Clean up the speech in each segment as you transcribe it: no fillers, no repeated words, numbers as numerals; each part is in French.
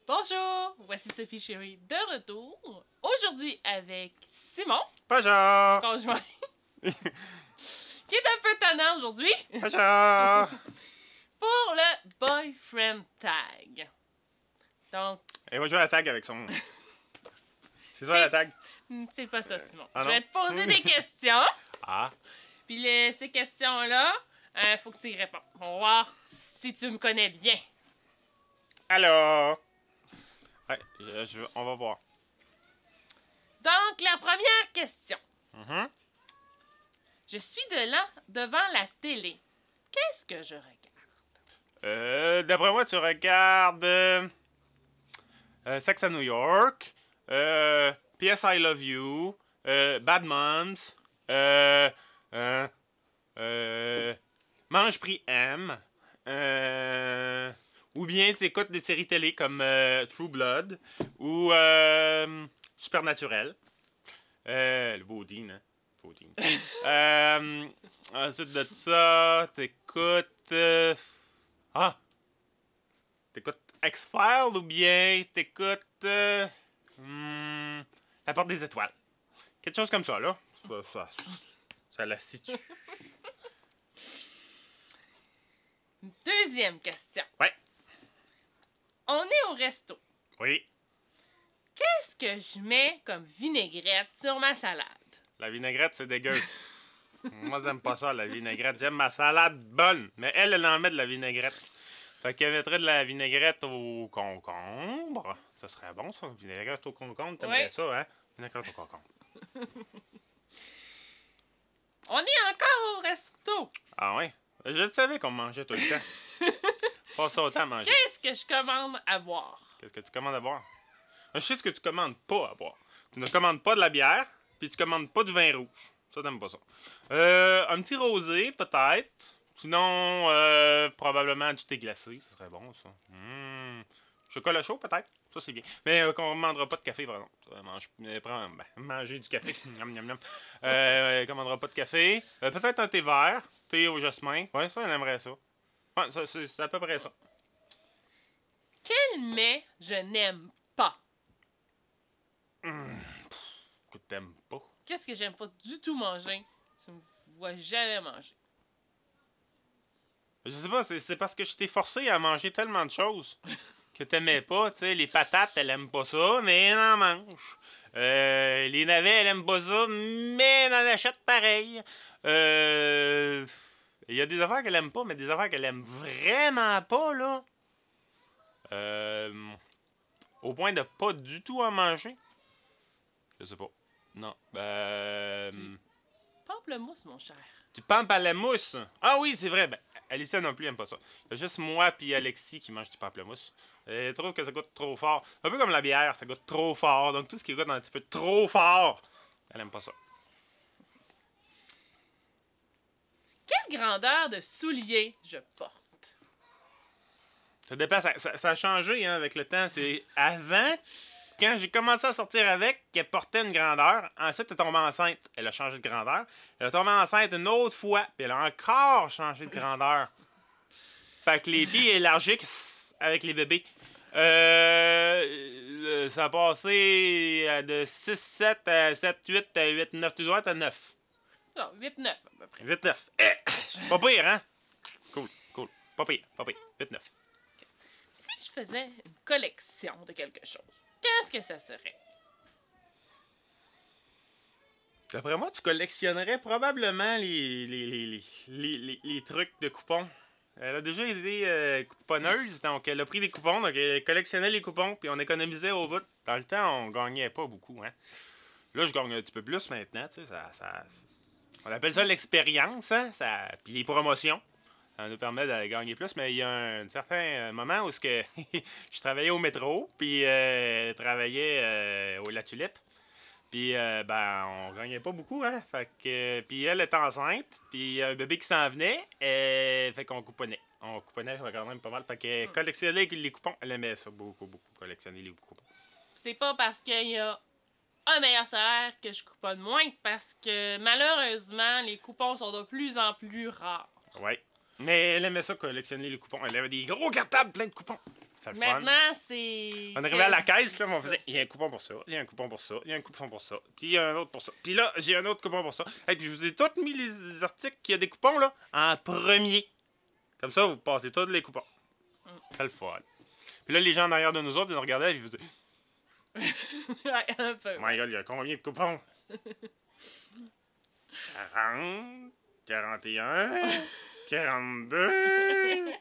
Bonjour, voici Sophie Chérie de retour. Aujourd'hui avec Simon, Bonjour! conjoint, qui est un peu tannant aujourd'hui, Bonjour! pour le Boyfriend Tag. Donc, Et va jouer à la tag avec son... C'est ça la tag? c'est pas ça, Simon. ah Je non? vais te poser des questions, Ah! puis ces questions-là, faut que tu y réponds. On va voir si tu me connais bien. Allô? Ouais, on va voir. Donc, la première question. Mhm. Je suis devant la télé. Qu'est-ce que je regarde? D'après moi, tu regardes... Sex and New York, P.S. I Love You, Bad Moms, Mange Prix M, ou bien tu écoutes des séries télé comme True Blood ou Supernatural. Le Baudine, hein? Baudine. Ensuite de ça, t'écoutes... T'écoutes X-Files ou bien t'écoutes... La Porte des Étoiles. Quelque chose comme ça, là. Ça la situe. Deuxième question. Ouais. On est au resto. Oui. Qu'est-ce que je mets comme vinaigrette sur ma salade? La vinaigrette, c'est dégueu. Moi, j'aime pas ça, la vinaigrette. J'aime ma salade bonne. Mais elle en met de la vinaigrette. Fait qu'elle mettrait de la vinaigrette au concombre. Ça serait bon, ça. Vinaigrette au concombre, t'aimerais ça, hein? Vinaigrette au concombre. On est encore au resto. Ah ouais? Je savais qu'on mangeait tout le temps. Passe autant à manger. Qu'est-ce que je commande à boire? Qu'est-ce que tu commandes à boire? Je sais ce que tu commandes pas à boire. Tu ne commandes pas de la bière, puis tu commandes pas du vin rouge. Ça, t'aimes pas ça. Un petit rosé, peut-être. Sinon, probablement du thé glacé. Ça serait bon, ça. Chocolat chaud, peut-être. Ça, c'est bien. Mais qu'on ne commandera pas de café, par exemple. Manger du café. Miam, miam, miam. Commandera pas de café. Peut-être un thé vert. Thé au jasmin. Ouais, ça, on aimerait ça. Ouais, c'est à peu près ça. Quel mets je n'aime pas? Que t'aimes pas. Qu'est-ce que j'aime pas du tout manger? Tu me vois jamais manger. Je sais pas, c'est parce que je t'ai forcé à manger tellement de choses que t'aimais pas. Tu sais, les patates, elle aime pas ça, mais elle en mange. Les navets, elle aime pas ça, mais elle en achète pareil. Il y a des affaires qu'elle aime pas, mais des affaires qu'elle aime vraiment pas, là. Au point de pas du tout en manger. Je sais pas. Non. Pamplemousse, mon cher. Du pamplemousse. Ah oui, c'est vrai. Ben, Alicia non plus aime pas ça. Il y a juste moi et Alexis qui mangent du pamplemousse. Elle trouve que ça goûte trop fort. Un peu comme la bière, ça goûte trop fort. Donc tout ce qui goûte un petit peu trop fort, elle aime pas ça. Quelle grandeur de souliers je porte? Ça dépend, ça a changé hein, avec le temps. C'est avant, quand j'ai commencé à sortir avec, qu'elle portait une grandeur. Ensuite, elle est tombée enceinte. Elle a changé de grandeur. Elle est tombée enceinte une autre fois. Puis elle a encore changé de grandeur. Fait que les filles élargiques avec les bébés. Ça a passé de 6, 7 à 7, 8 à 8, 9. Tu dois être à 9. Non, 8-9 à peu près. 8, 9. Pas pire, hein? Cool. Pas pire. 8, 9. Si je faisais une collection de quelque chose, qu'est-ce que ça serait? D'après moi, tu collectionnerais probablement les trucs de coupons. Elle a déjà été couponneuse, donc elle a pris des coupons, donc elle collectionnait les coupons, puis on économisait au bout. Dans le temps, on gagnait pas beaucoup, hein. Là, je gagne un petit peu plus maintenant, tu sais, on appelle ça l'expérience, hein, puis les promotions. Ça nous permet de gagner plus, mais il y a un certain moment où je travaillais au métro, puis je travaillais au La Tulipe. Puis, on gagnait pas beaucoup, hein. Fait que, puis elle est enceinte, puis un bébé qui s'en venait, fait qu'on couponnait. On couponnait quand même pas mal. Fait que collectionner les coupons, elle aimait ça beaucoup, collectionner les coupons. C'est pas parce qu'il y a un meilleur salaire que je couponne moins, c'est parce que malheureusement, les coupons sont de plus en plus rares. Ouais. Mais elle aimait ça collectionner les coupons. Elle avait des gros cartables pleins de coupons. C'est le fun. Maintenant, c'est... On arrivait à la caisse, là, on faisait, il y a un coupon pour ça, il y a un coupon pour ça, il y a un coupon pour ça, puis il y a un autre pour ça. Puis là, j'ai un autre coupon pour ça. Et puis je vous ai tous mis les articles qui a des coupons, là, en premier. Comme ça, vous passez tous les coupons. C'est le fun. Puis là, les gens en arrière de nous autres, ils nous regardaient et ils vous disaient, Ouais, un peu. oh my god, il y a combien de coupons? 40, 41, 42...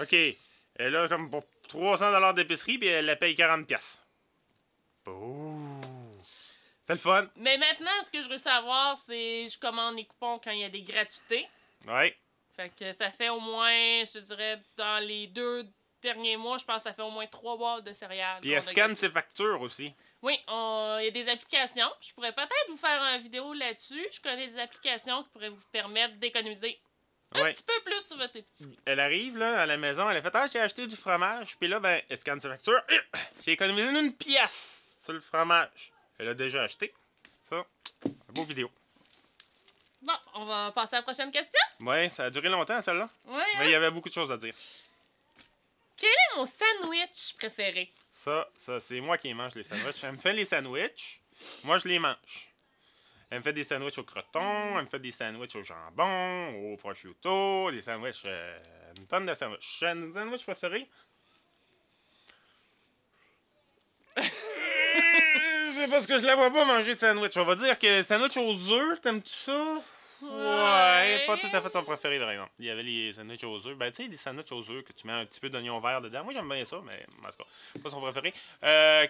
OK. Elle a comme pour 300$ d'épicerie, puis elle la paye 40$. Oh! C'est le fun. Mais maintenant, ce que je veux savoir, c'est je commande les coupons quand il y a des gratuités. Ouais. Fait que ça fait au moins, je te dirais, dans les 2 derniers mois, je pense que ça fait au moins 3 boîtes de céréales. Puis elle scanne ses factures aussi. Oui, il y a des applications. Je pourrais peut-être vous faire une vidéo là-dessus. Je connais des applications qui pourraient vous permettre d'économiser un petit peu plus sur votre épicerie. Elle arrive là, à la maison, elle a fait « Ah, j'ai acheté du fromage. » Puis là, ben, elle scanne ses factures. J'ai économisé 1 pièce sur le fromage. Elle a déjà acheté. Ça, un beau vidéo. Bon, on va passer à la prochaine question. Ouais, ça a duré longtemps, celle-là. Ouais, Mais il y avait beaucoup de choses à dire. Quel est mon sandwich préféré? Ça c'est moi qui mange les sandwichs. Elle me fait les sandwichs. Moi, je les mange. Elle me fait des sandwichs au croton, elle me fait des sandwichs au jambon, au prosciutto, des sandwichs... une tonne de sandwichs. Un sandwich préféré? C'est parce que je la vois pas manger de sandwich. On va dire que sandwich aux œufs, t'aimes-tu ça? Ouais, pas tout à fait ton préféré, par exemple. Il y avait les sandwichs aux œufs. Ben, tu sais, des sandwichs aux œufs que tu mets un petit peu d'oignon vert dedans. Moi, j'aime bien ça, mais en tout cas, pas son préféré.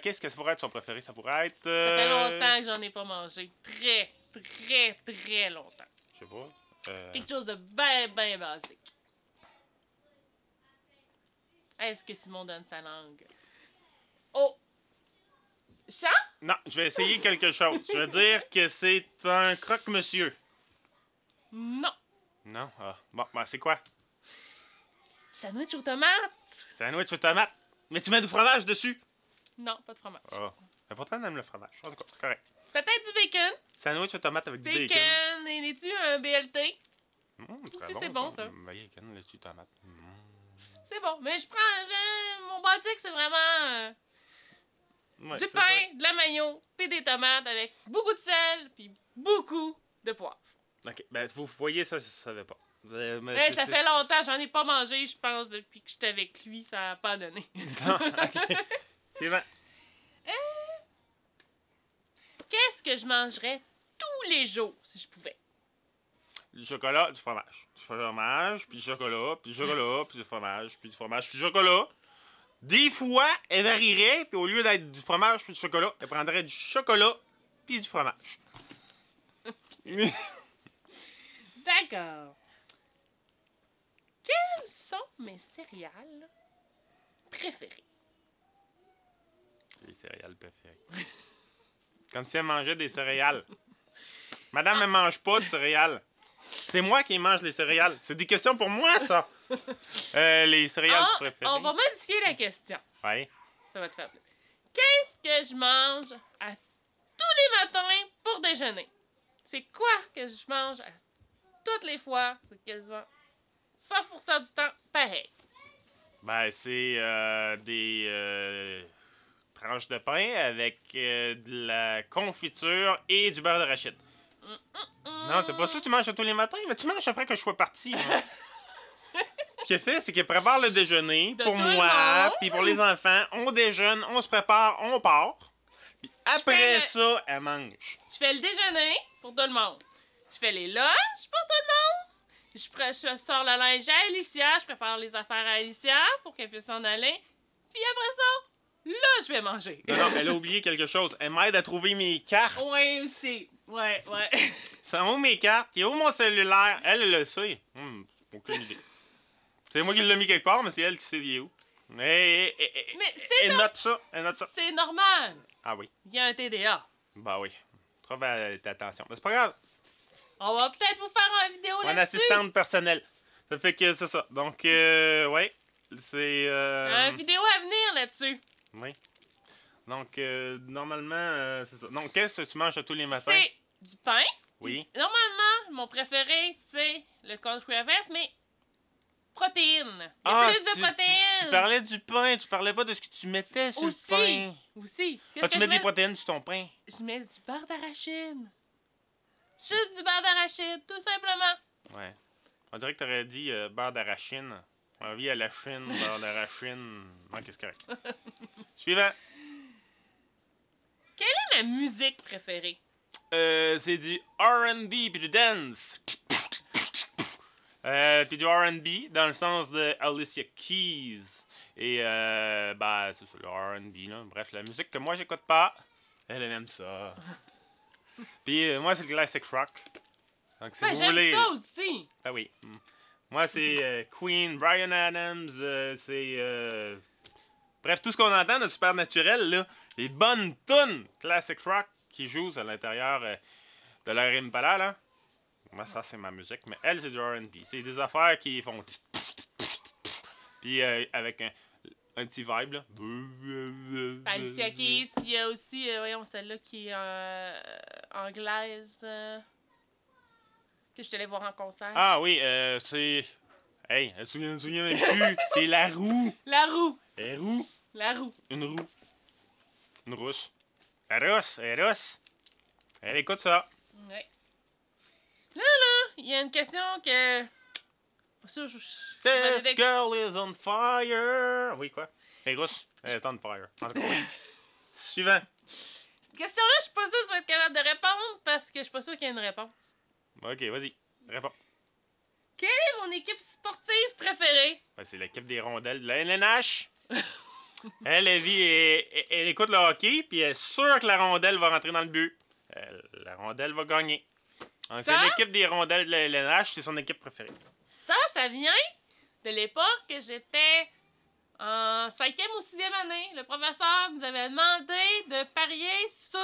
Qu'est-ce que ça pourrait être son préféré? Ça pourrait être... Ça fait longtemps que j'en ai pas mangé. Très, très, très longtemps. Je sais pas. Quelque chose de ben, ben basique. Est-ce que Simon donne sa langue? Oh! Chat? Non, je vais essayer quelque chose. Je vais dire que c'est un croque-monsieur. Non. Non? Ah. Bon, ben, c'est quoi? Sandwich aux tomates? Sandwich aux tomates. Mais tu mets du fromage dessus? Non, pas de fromage. Ah. Mais pourtant, on aime le fromage. En tout cas, correct. Peut-être du bacon. Sandwich aux tomates avec du bacon. Bacon, et es-tu un BLT? Très Si, c'est bon, ça. Bacon, laitue, tomate. C'est bon, mais je prends... Mon basique, c'est vraiment... Ouais, du c'est pain, ça. de la mayo, puis des tomates avec beaucoup de sel, puis beaucoup de poivre. Ok, ben vous voyez ça, je savais pas. Mais Hey, ça fait longtemps, j'en ai pas mangé, je pense, depuis que j'étais avec lui, ça a pas donné. Non, ok. C'est bon. Qu'est-ce que je mangerais tous les jours, si je pouvais? Du chocolat, du fromage. Du fromage, puis du chocolat, puis du chocolat, puis du fromage, puis du fromage, puis du chocolat. Des fois, elle varierait, puis au lieu d'être du fromage puis du chocolat, elle prendrait du chocolat puis du fromage. D'accord. Quels sont mes céréales préférées? Les céréales préférées. Comme si elle mangeait des céréales. Madame, elle mange pas de céréales. C'est moi qui mange les céréales. C'est des questions pour moi, ça. Les céréales préférées. On va modifier la question. Ouais. Ça va te faire plaisir. Qu'est-ce que je mange à tous les matins pour déjeuner? C'est quoi que je mange à toutes les fois? C'est quasiment 100% du temps pareil. Ben, c'est des tranches de pain avec de la confiture et du beurre d'arachide. Non, c'est pas ça que tu manges tous les matins, mais tu manges après que je sois parti. Ce qu'elle fait, c'est qu'elle prépare le déjeuner De pour tout le moi, monde. puis pour les enfants. On déjeune, on se prépare, on part. Puis après ça, elle mange. Je fais le déjeuner pour tout le monde. Je fais les lunchs pour tout le monde. Je sors le linge à Alicia. Je prépare les affaires à Alicia pour qu'elle puisse s'en aller. Puis après ça, là, je vais manger. Non, elle a oublié quelque chose. Elle m'aide à trouver mes cartes. Oui, aussi. Ouais. C'est où mes cartes? Il est où mon cellulaire? Elle le sait. Aucune idée. C'est moi qui l'ai mis quelque part, mais c'est elle qui sait il est où. Mais elle note ça. Elle note ça. C'est normal. Ah oui. Il y a un TDA. Bah oui. Trouve attention. Mais c'est pas grave. On va peut-être vous faire une vidéo Mon là-dessus. assistante personnelle. Ça fait que c'est ça. Donc, ouais. C'est. Une vidéo à venir là-dessus. Oui. Donc, normalement, c'est ça. Donc, qu'est-ce que tu manges tous les matins? C'est du pain Oui. Puis, normalement, mon préféré, c'est le country harvest, mais protéines. Il y a plus de protéines. Tu parlais du pain, tu parlais pas de ce que tu mettais sur le pain. Aussi. Ah, tu mets des protéines sur ton pain. Je mets du beurre d'arachide. Juste du beurre d'arachide, tout simplement. Ouais. On dirait que t'aurais dit beurre d'arachide. On vit à la Chine, beurre d'arachide. Non, qu'est-ce que c'est correct. Suivant. Quelle est ma musique préférée? C'est du R&B puis du dance. Puis du R&B dans le sens de Alicia Keys. Et bah c'est ça, le R&B là. Bref, la musique que moi j'écoute pas, elle aime ça. Puis moi c'est le classic rock. Donc si vous j'aime voulez. ça aussi. Ah oui. Moi c'est Queen, Bryan Adams, bref tout ce qu'on entend de Supernaturel là, les bonnes tunes classic rock qui jouent à l'intérieur de leur Impala là. Moi, ça, c'est ma musique. Mais elle, c'est du R&B. C'est des affaires qui font... Puis avec un petit vibe, là. Alicia Keys, puis il y a aussi, voyons, celle-là qui est anglaise. Que je suis allée voir en concert. Ah oui, c'est... Hey, elle se souvient même plus. C'est La Roue. La Roue. La Roue. La Roue. Une roue. Une rousse. La rousse. Elle est rousse. Elle écoute ça. Ouais. Là, il y a une question que... Ça, This girl is on fire. Oui, quoi? Elle est rousse. Elle est on fire. En tout cas, oui. Suivant. Cette question-là, je suis pas sûre que tu vas être capable de répondre parce que je suis pas sûre qu'il y ait une réponse. Ok, vas-y. Réponds. Quelle est mon équipe sportive préférée? Ben, c'est l'équipe des rondelles de la LNH. Elle écoute le hockey, puis elle est sûre que la rondelle va rentrer dans le but. La rondelle va gagner. Donc, c'est l'équipe des rondelles de la LNH, c'est son équipe préférée. Ça vient de l'époque que j'étais en 5e ou 6e année. Le professeur nous avait demandé de parier sur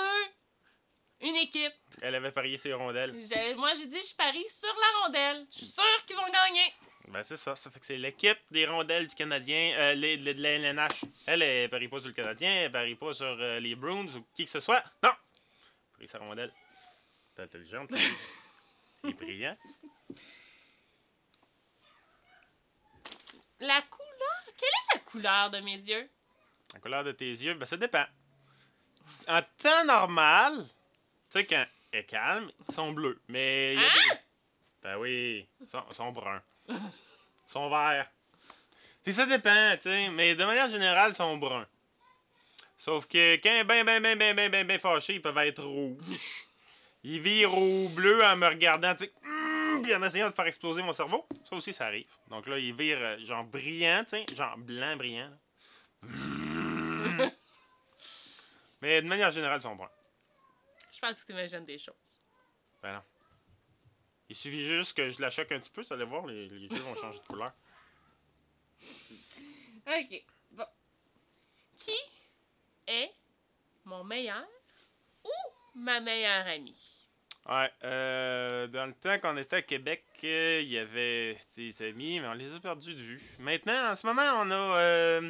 une équipe. Elle avait parié sur les rondelles. Moi, j'ai dit, je parie sur la rondelle. Je suis sûre qu'ils vont gagner. Ben, c'est ça. Ça fait que c'est l'équipe des rondelles du Canadien, de la LNH. Elle parie pas sur le Canadien, elle parie pas sur les Bruins ou qui que ce soit. Non! Elle parie sur la rondelle. T'es intelligente. T'es brillant. La couleur? Quelle est la couleur de mes yeux? La couleur de tes yeux, ben ça dépend. En temps normal, tu sais, quand elle est calme, ils sont bleus. Mais il y a des... Ben oui, ils sont bruns. Ils sont verts. Puis ça dépend, tu sais. Mais de manière générale, ils sont bruns. Sauf que quand elle est bien fâché, ils peuvent être rouges. Ils virent au bleu en me regardant, tu sais. Puis en essayant de faire exploser mon cerveau. Ça aussi, ça arrive. Donc là, ils virent genre brillant, tu sais. Genre blanc brillant. Mais de manière générale, ils sont bruns. Je pense que tu imagines des choses. Ben non. Il suffit juste que je la choque un petit peu, vous allez voir, les yeux vont changer de couleur. Ok. Bon. Qui est mon meilleur ou ma meilleure amie? Ouais, dans le temps qu'on était à Québec, il y avait des amis, mais on les a perdus de vue. Maintenant, en ce moment, on a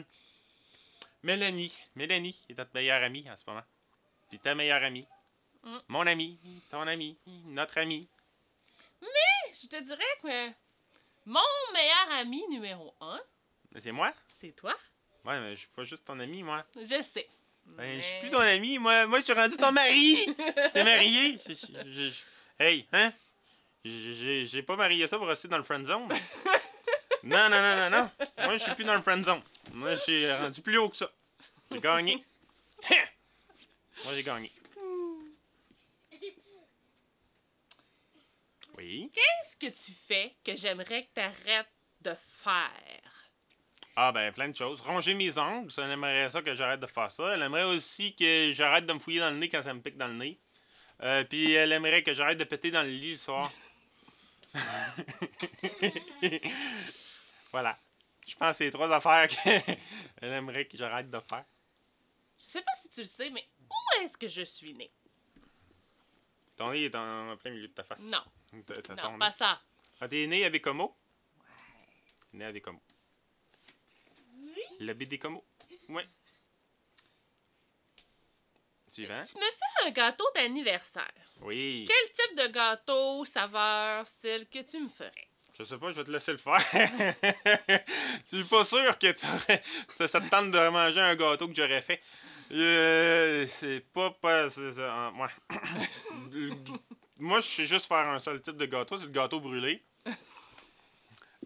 Mélanie. Mélanie est notre meilleure amie en ce moment. C'est ta meilleure amie. Mon ami, ton ami, notre ami. Mais je te dirais que mon meilleur ami numéro 1, C'est moi? c'est toi. Ouais, mais je suis pas juste ton ami, moi. Je sais. Ben, je suis plus ton ami, moi je suis rendu ton mari! T'es marié! Hey, hein? J'ai pas marié ça pour rester dans le friend zone. Non. Moi, je suis plus dans le friend zone. Moi, je suis rendu plus haut que ça. J'ai gagné. Moi, j'ai gagné. Oui? Qu'est-ce que tu fais que j'aimerais que tu arrêtes de faire? Ah, ben, plein de choses. Ronger mes ongles, elle aimerait ça que j'arrête de faire ça. Elle aimerait aussi que j'arrête de me fouiller dans le nez quand ça me pique dans le nez. Puis elle aimerait que j'arrête de péter dans le lit le soir. Voilà. Je pense que c'est les 3 affaires qu'elle aimerait que j'arrête de faire. Je sais pas si tu le sais, mais où est-ce que je suis née? Ton nez est en plein milieu de ta face. Non. T'as Non, ton pas nez. ça. Ah, t'es né à Bécomo? Ouais. Né à Bécomo. Le Bécomo? Ouais. Suivant. Tu me fais un gâteau d'anniversaire. Oui. Quel type de gâteau, saveur, style que tu me ferais? Je sais pas, je vais te laisser le faire. Je suis pas sûr que ça te tente de manger un gâteau que j'aurais fait. C'est pas ouais. Moi, je sais juste faire un seul type de gâteau, c'est le gâteau brûlé.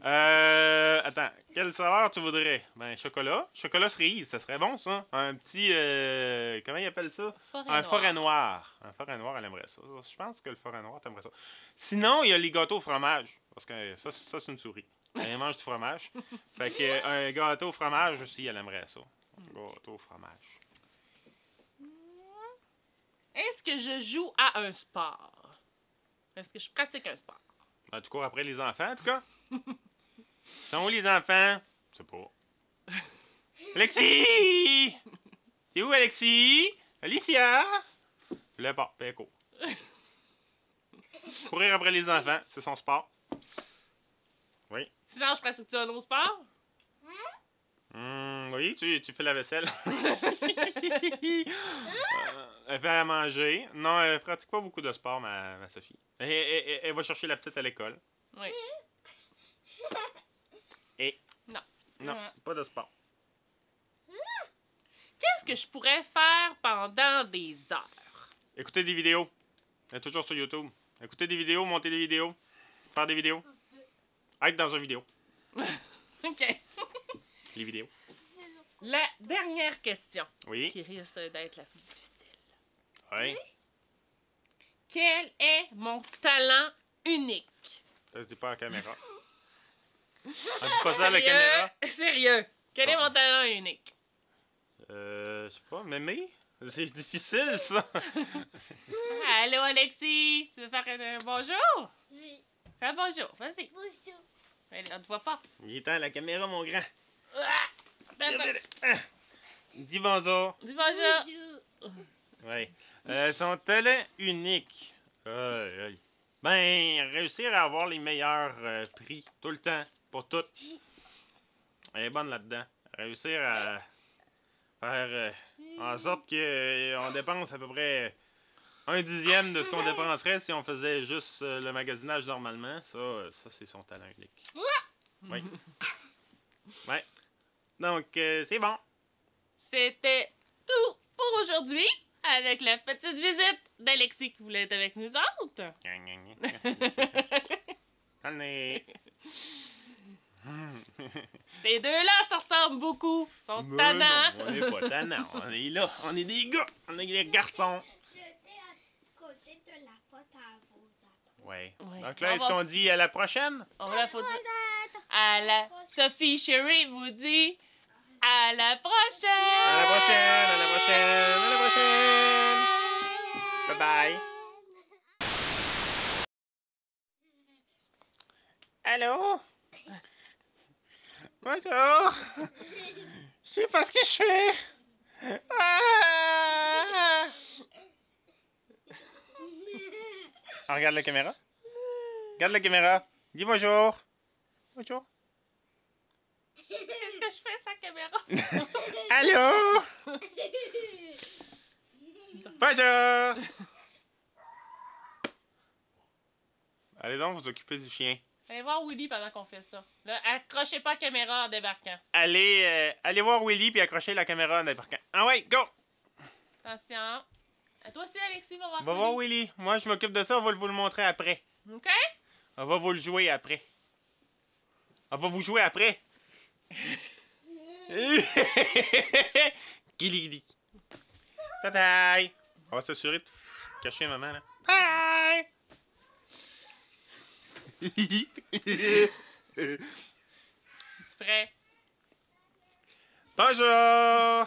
Attends, quelle saveur tu voudrais? Ben, chocolat. Chocolat cerise, ça serait bon, ça. Un petit, comment ils appellent ça? Un forêt noir. Un forêt noir, elle aimerait ça. Je pense que le forêt noir, t'aimerais ça. Sinon, il y a les gâteaux au fromage. Parce que ça c'est une souris. Elle mange du fromage. Fait que un gâteau au fromage aussi, elle aimerait ça. Un gâteau au fromage. Est-ce que je joue à un sport? Est-ce que je pratique un sport? Ben, tu cours après les enfants, en tout cas. Sont où les enfants? Je sais pas. Alexis! T'es où, Alexis? Alicia? Je l'ai pas, Péco. Courir après les enfants, c'est son sport. Oui. Sinon, je pratique-tu un autre sport? Oui, tu fais la vaisselle. Elle fait à manger. Non, elle pratique pas beaucoup de sport, ma Sophie. Elle va chercher la petite à l'école. Oui. Et Non. non, pas de sport. Qu'est-ce que je pourrais faire pendant des heures? Écouter des vidéos. Elle est toujours sur YouTube. Écouter des vidéos, monter des vidéos, faire des vidéos. Être dans une vidéo. OK. Les vidéos. La dernière question. Oui. Qui risque d'être la plus difficile. Oui. Quel est mon talent unique? Ça se dit pas à la caméra. On dit pas ça à la caméra. Sérieux? Quel est mon talent unique? Je sais pas, mémé? C'est difficile, ça. Allô, Alexis? Tu veux faire un bonjour? Oui. Fais un bonjour, vas-y. Bonjour. On te voit pas. Il est temps à la caméra, mon grand. Ah! Dis bonjour. Dis bonjour. Bonjour. Oui. Son talent unique. Ben, réussir à avoir les meilleurs prix tout le temps, pour tout. Elle est bonne là-dedans. Réussir à faire en sorte qu'on dépense à peu près 1/10 de ce qu'on dépenserait si on faisait juste le magasinage normalement. Ça c'est son talent unique. Oui. Ouais. Donc, c'est bon. C'était tout pour aujourd'hui avec la petite visite d'Alexis qui voulait être avec nous autres. Allez. Ces deux-là, ça ressemble beaucoup. Ils sont Mais tannants. non, on est pas tannants. On est là. On est des gars. On est des garçons. J'étais à côté de la porte à vos attentes. Ouais. Ouais. Donc là, On est-ce va- qu'on dit à la prochaine? On va la faut dire. À la Sophie Chérie vous dit à la prochaine. À la prochaine. À la prochaine. À la prochaine. Bye bye. Allô? Bonjour. Je sais pas ce que je fais. Ah! Ah, regarde la caméra. Regarde la caméra. Dis bonjour. Bonjour. Qu'est-ce que je fais sans caméra? Allô? Bonjour. Allez donc vous occuper du chien. Allez voir Willy pendant qu'on fait ça. Là, accrochez pas la caméra en débarquant. Allez voir Willy puis accrochez la caméra en débarquant. Ah ouais, go! Attention. À toi aussi, Alexis, va voir Va voir Willy. Moi, je m'occupe de ça. On va vous le montrer après. OK? On va vous le jouer après. On va vous jouer après. Gili. Bye. On va s'assurer de cacher maman, là. Bye! Tu prêt? Bonjour!